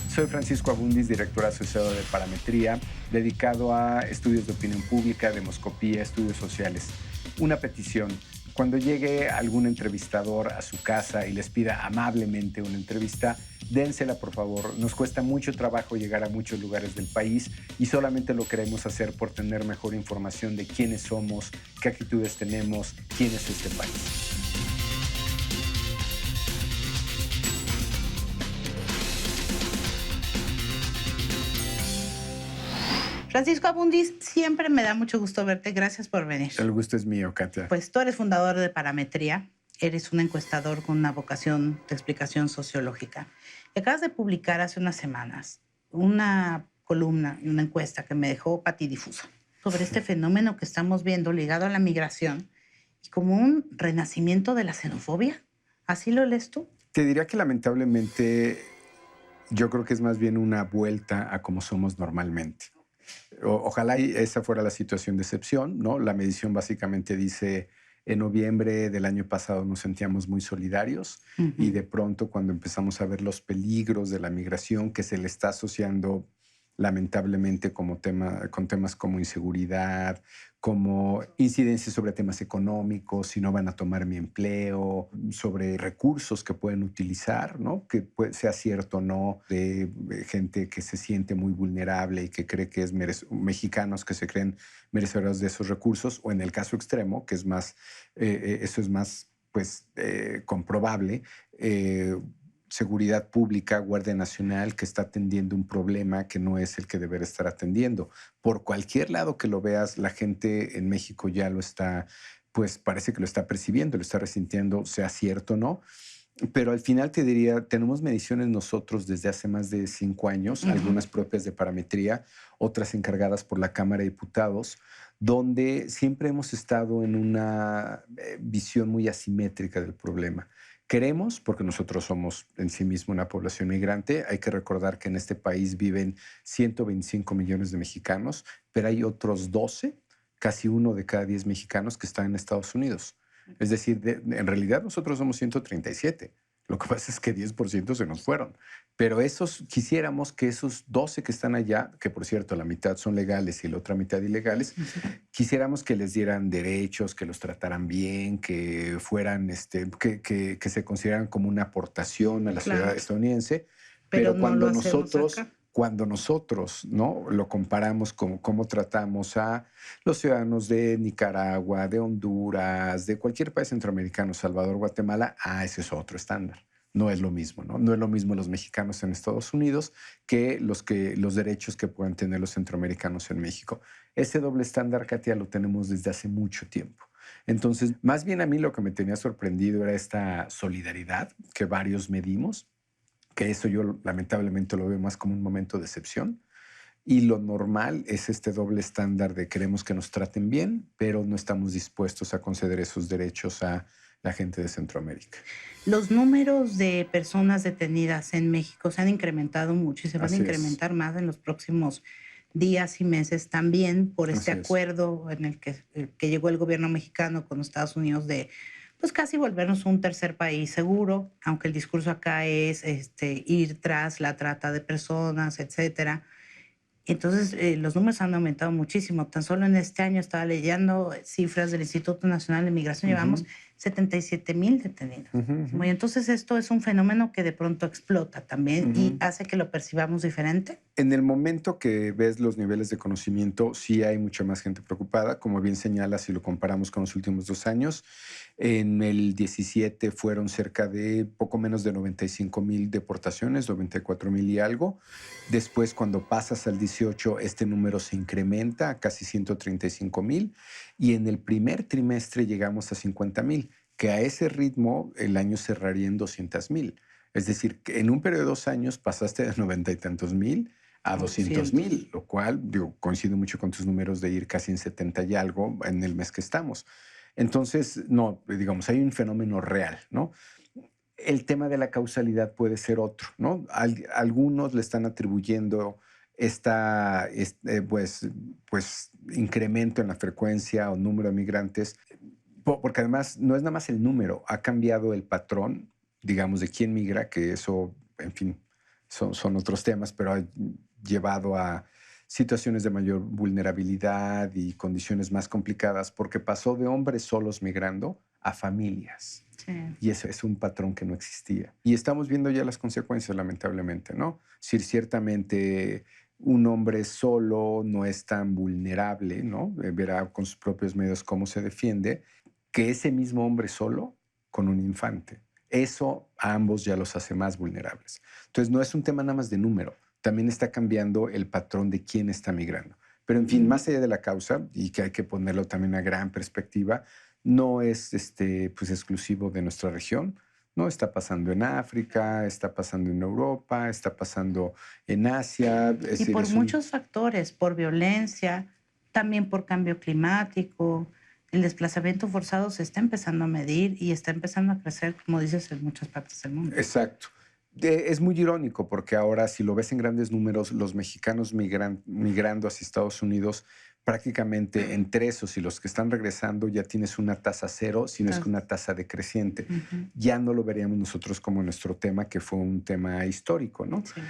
Soy Francisco Abundis, director asociado de Parametría, dedicado a estudios de opinión pública, demoscopía, estudios sociales. Una petición. Cuando llegue algún entrevistador a su casa y les pida amablemente una entrevista, dénsela, por favor. Nos cuesta mucho trabajo llegar a muchos lugares del país y solamente lo queremos hacer por tener mejor información de quiénes somos, qué actitudes tenemos, quién es este país. Francisco Abundis, siempre me da mucho gusto verte. Gracias por venir. El gusto es mío, Katia. Pues tú eres fundador de Parametría, eres un encuestador con una vocación de explicación sociológica. Y acabas de publicar hace unas semanas una columna y una encuesta que me dejó patidifusa sobre este fenómeno que estamos viendo ligado a la migración y como un renacimiento de la xenofobia. ¿Así lo lees tú? Te diría que lamentablemente yo creo que es más bien una vuelta a como somos normalmente. Ojalá y esa fuera la situación de excepción, ¿no? La medición básicamente dice, en noviembre del año pasado nos sentíamos muy solidarios y de pronto cuando empezamos a ver los peligros de la migración que se le está asociando lamentablemente con temas como inseguridad, como incidencias sobre temas económicos, si no van a tomar mi empleo, sobre recursos que pueden utilizar, ¿no? Que sea cierto o no, de gente que se siente muy vulnerable y que cree que es mexicanos que se creen merecedores de esos recursos, o en el caso extremo, que es más, eso es más comprobable, seguridad pública, Guardia Nacional, que está atendiendo un problema que no es el que debería estar atendiendo. Por cualquier lado que lo veas, la gente en México ya lo está, pues parece que lo está percibiendo, lo está resintiendo, sea cierto o no. Pero al final te diría, tenemos mediciones nosotros desde hace más de 5 años, algunas propias de Parametría, otras encargadas por la Cámara de Diputados, donde siempre hemos estado en una visión muy asimétrica del problema. Queremos, porque nosotros somos en sí mismo una población migrante, hay que recordar que en este país viven 125 millones de mexicanos, pero hay otros 12, casi 1 de cada 10 mexicanos que están en Estados Unidos. Es decir, en realidad nosotros somos 137. Lo que pasa es que 10% se nos fueron. Pero quisiéramos que esos 12 que están allá, que por cierto la mitad son legales y la otra mitad ilegales, quisiéramos que les dieran derechos, que los trataran bien, que fueran, que se consideraran como una aportación a la sociedad estadounidense. Pero no cuando lo hacemos acá. Cuando nosotros, ¿no?, lo comparamos con cómo tratamos a los ciudadanos de Nicaragua, de Honduras, de cualquier país centroamericano, Salvador, Guatemala, ese es otro estándar. No es lo mismo, ¿no? No es lo mismo los mexicanos en Estados Unidos que los derechos que puedan tener los centroamericanos en México. Ese doble estándar, Katia, lo tenemos desde hace mucho tiempo. Entonces, más bien a mí lo que me tenía sorprendido era esta solidaridad que varios medimos, que eso yo lamentablemente lo veo más como un momento de excepción. Y lo normal es este doble estándar de queremos que nos traten bien, pero no estamos dispuestos a conceder esos derechos a la gente de Centroamérica. Los números de personas detenidas en México se han incrementado mucho y se van a Así es. incrementar más en los próximos días y meses también por este Así es. acuerdo en el que llegó el gobierno mexicano con Estados Unidos de pues casi volvernos un tercer país seguro, aunque el discurso acá es ir tras la trata de personas, etcétera. Entonces, los números han aumentado muchísimo. Tan solo en este año estaba leyendo cifras del Instituto Nacional de Migración, llevamos 77,000 detenidos. Y entonces esto es un fenómeno que de pronto explota también y hace que lo percibamos diferente. En el momento que ves los niveles de conocimiento, sí hay mucha más gente preocupada. Como bien señalas, si lo comparamos con los últimos 2 años, en el 17 fueron cerca de poco menos de 95,000 deportaciones, 94,000 y algo. Después, cuando pasas al 18, este número se incrementa a casi 135,000 y en el primer trimestre llegamos a 50,000, que a ese ritmo el año cerraría en 200,000. Es decir, que en un periodo de 2 años pasaste de 90 y tantos mil a 200,000, lo cual coincide mucho con tus números de ir casi en 70 y algo en el mes que estamos. Entonces, no, digamos, hay un fenómeno real, ¿no? El tema de la causalidad puede ser otro, ¿no? Algunos le están atribuyendo incremento en la frecuencia o número de migrantes, porque además no es nada más el número, ha cambiado el patrón, digamos, de quién migra, que eso, en fin, son otros temas, pero ha llevado a situaciones de mayor vulnerabilidad y condiciones más complicadas porque pasó de hombres solos migrando a familias. Sí. Y ese es un patrón que no existía. Y estamos viendo ya las consecuencias, lamentablemente, ¿no? Si ciertamente un hombre solo no es tan vulnerable, ¿no? Verá con sus propios medios cómo se defiende, que ese mismo hombre solo con un infante. Eso a ambos ya los hace más vulnerables. Entonces, no es un tema nada más de número, también está cambiando el patrón de quién está migrando. Pero, en fin, más allá de la causa, y que hay que ponerlo también a gran perspectiva, no es pues, exclusivo de nuestra región. No, está pasando en África, está pasando en Europa, está pasando en Asia. Es Y decir, por es un... muchos factores, por violencia, también por cambio climático, el desplazamiento forzado se está empezando a medir y está empezando a crecer, como dices, en muchas partes del mundo. Exacto. Es muy irónico porque ahora, si lo ves en grandes números, los mexicanos migrando hacia Estados Unidos, prácticamente entre esos y los que están regresando ya tienes una tasa cero, si no es que Entonces, una tasa decreciente. ujú, Ya no lo veríamos nosotros como nuestro tema, que fue un tema histórico, ¿no? sí.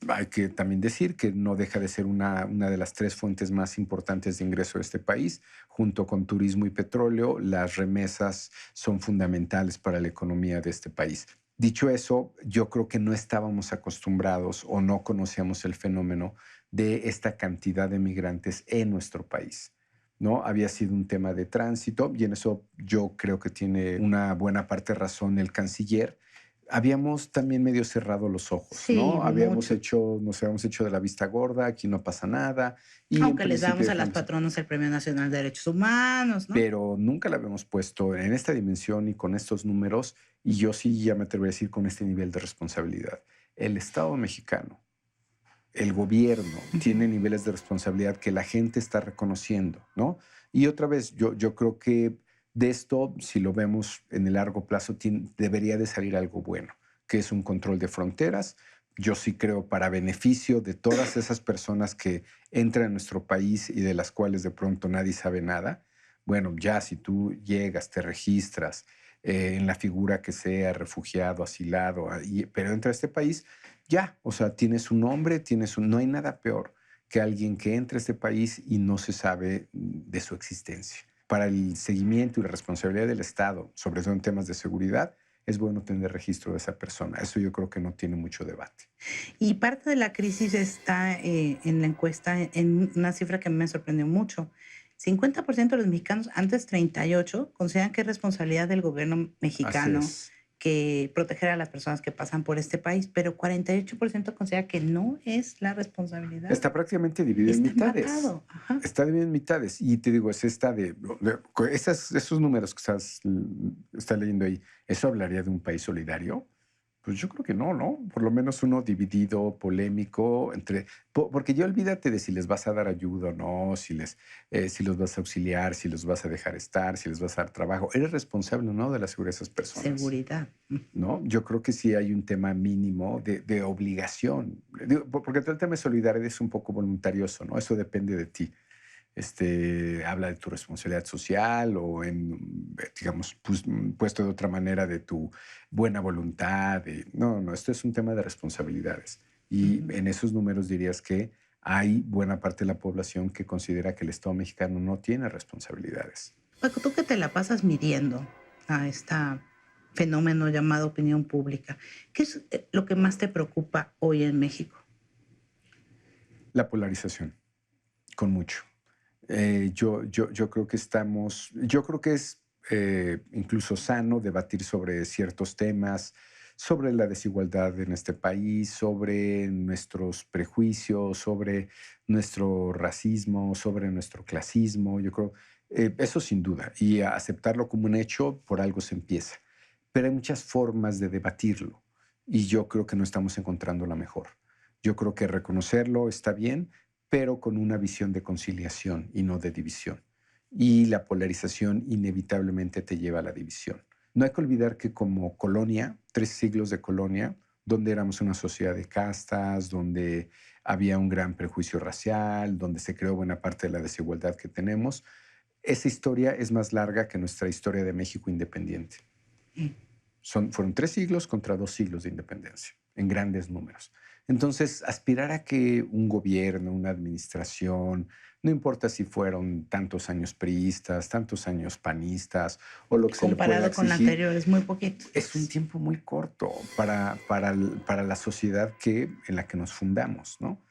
Hay que también decir que no deja de ser una de las tres fuentes más importantes de ingreso de este país, junto con turismo y petróleo. Las remesas son fundamentales para la economía de este país. Dicho eso, yo creo que no estábamos acostumbrados o no conocíamos el fenómeno de esta cantidad de migrantes en nuestro país, ¿no? Había sido un tema de tránsito y en eso yo creo que tiene una buena parte de razón el canciller. Habíamos también medio cerrado los ojos, Sí, ¿no? mucho. Nos habíamos hecho de la vista gorda, aquí no pasa nada y en Aunque les principio damos a las dejamos... patronas el Premio Nacional de Derechos Humanos, ¿no? Pero nunca la habíamos puesto en esta dimensión y con estos números, y yo sí ya me atrevería a decir con este nivel de responsabilidad. El Estado mexicano, el gobierno, Ujú. tiene niveles de responsabilidad que la gente está reconociendo, ¿no? Y otra vez, yo creo que de esto, si lo vemos en el largo plazo, debería de salir algo bueno, que es un control de fronteras. Yo sí creo para beneficio de todas esas personas que entran a nuestro país y de las cuales de pronto nadie sabe nada. Bueno, ya si tú llegas, te registras en la figura que sea, refugiado, asilado, pero entra a este país, ya, o sea, tienes un nombre, no hay nada peor que alguien que entre a este país y no se sabe de su existencia. Para el seguimiento y la responsabilidad del Estado, sobre todo en temas de seguridad, es bueno tener registro de esa persona. Eso yo creo que no tiene mucho debate. Y parte de la crisis está en la encuesta en una cifra que a mí me sorprendió mucho. 50% de los mexicanos, antes 38, consideran que es responsabilidad del gobierno Así mexicano es. que proteger a las personas que pasan por este país, pero 48% considera que no es la responsabilidad. Está prácticamente dividido en Está mitades. empatado. Ajá. Está dividido en mitades. Y te digo, es esta esos números que estás leyendo ahí, ¿eso hablaría de un país solidario? Pues yo creo que no, ¿no? Por lo menos uno dividido, polémico, porque ya olvídate de si les vas a dar ayuda o no, si los vas a auxiliar, si los vas a dejar estar, si les vas a dar trabajo. Eres responsable o no de la seguridad de esas personas. Seguridad. ¿No? Yo creo que sí hay un tema mínimo de obligación. Digo, porque todo el tema de solidaridad es un poco voluntarioso, ¿no? Eso depende de ti. Habla de tu responsabilidad social o digamos, pues, puesto de otra manera, de tu buena voluntad. No, no, esto es un tema de responsabilidades. Y Ujú. en esos números dirías que hay buena parte de la población que considera que el Estado mexicano no tiene responsabilidades. Paco, tú que te la pasas midiendo a este fenómeno llamado opinión pública, ¿qué es lo que más te preocupa hoy en México? La polarización, con mucho. Yo creo que yo creo que es incluso sano debatir sobre ciertos temas, sobre la desigualdad en este país, sobre nuestros prejuicios, sobre nuestro racismo, sobre nuestro clasismo. Yo creo, eso sin duda, y a aceptarlo como un hecho, por algo se empieza. Pero hay muchas formas de debatirlo y yo creo que no estamos encontrando la mejor. Yo creo que reconocerlo está bien, pero con una visión de conciliación y no de división. Y la polarización inevitablemente te lleva a la división. No hay que olvidar que como colonia, 3 siglos de colonia, donde éramos una sociedad de castas, donde había un gran prejuicio racial, donde se creó buena parte de la desigualdad que tenemos, esa historia es más larga que nuestra historia de México independiente. Mm. Fueron 3 siglos contra 2 siglos de independencia. en grandes números. Entonces, aspirar a que un gobierno, una administración, no importa si fueron tantos años priistas, tantos años panistas o lo que se le pueda Comparado con la exigir, anterior, es muy poquito. es un tiempo muy corto para la sociedad en la que nos fundamos, ¿no?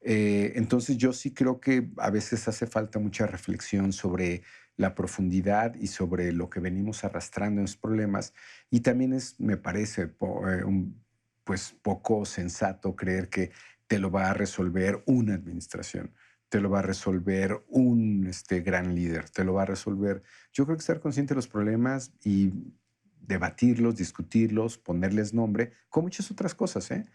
Entonces yo sí creo que a veces hace falta mucha reflexión sobre la profundidad y sobre lo que venimos arrastrando en los problemas. Y también me parece, pues poco sensato creer que te lo va a resolver una administración, te lo va a resolver un gran líder, te lo va a resolver. Yo creo que estar consciente de los problemas y debatirlos, discutirlos, ponerles nombre, con muchas otras cosas, ¿eh?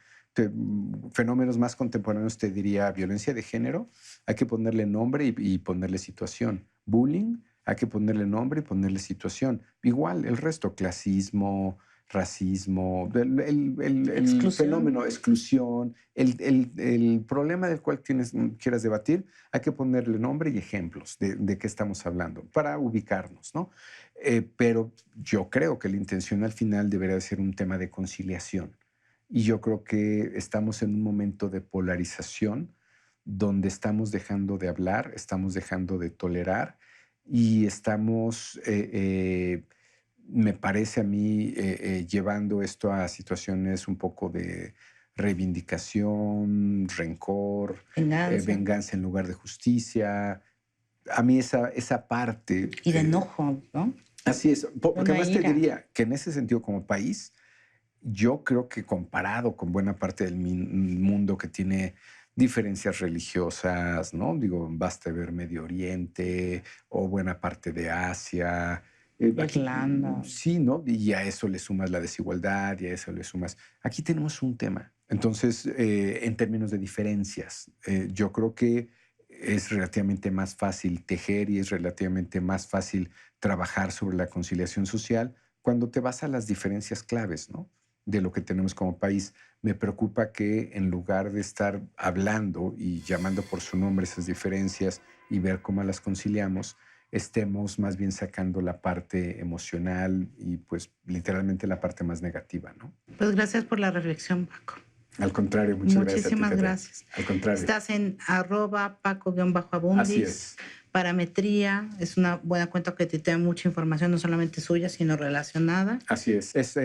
Fenómenos más contemporáneos, te diría violencia de género, hay que ponerle nombre y ponerle situación. Bullying, hay que ponerle nombre y ponerle situación. Igual el resto, clasismo, racismo, el Exclusión. fenómeno, exclusión, el problema del cual quieras debatir, hay que ponerle nombre y ejemplos de qué estamos hablando para ubicarnos, ¿no? Pero yo creo que la intención al final debería ser un tema de conciliación. Y yo creo que estamos en un momento de polarización donde estamos dejando de hablar, estamos dejando de tolerar y estamos, me parece a mí, llevando esto a situaciones un poco de reivindicación, rencor, Venganza venganza en lugar de justicia. A mí esa parte, y de enojo, ¿no? así es, porque Una además te ira. diría que en ese sentido como país, yo creo que comparado con buena parte del mundo que tiene diferencias religiosas, ¿no? Digo, basta ver Medio Oriente o buena parte de Asia. Aquí Irlanda. sí, ¿no? Y a eso le sumas la desigualdad y a eso le sumas. Aquí tenemos un tema. Entonces, en términos de diferencias, yo creo que es relativamente más fácil tejer y es relativamente más fácil trabajar sobre la conciliación social cuando te vas a las diferencias claves, ¿no? De lo que tenemos como país. Me preocupa que en lugar de estar hablando y llamando por su nombre esas diferencias y ver cómo las conciliamos, estemos más bien sacando la parte emocional y pues literalmente la parte más negativa, ¿no? Pues gracias por la reflexión, Paco. Al contrario, muchas gracias a ti, Muchísimas Fede. gracias. Al contrario. Estás en Así @Paco-Abundis. es. Parametría es una buena cuenta que te da mucha información, no solamente suya, sino relacionada. Así es. Es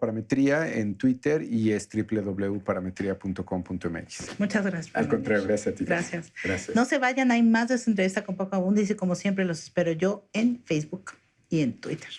@parametría en Twitter y es www.parametría.com.mx. Muchas gracias. Al contrario, gracias a ti. Gracias. Gracias. No se vayan, hay más de esta entrevista con Paco Abundis y como siempre los espero yo en Facebook y en Twitter.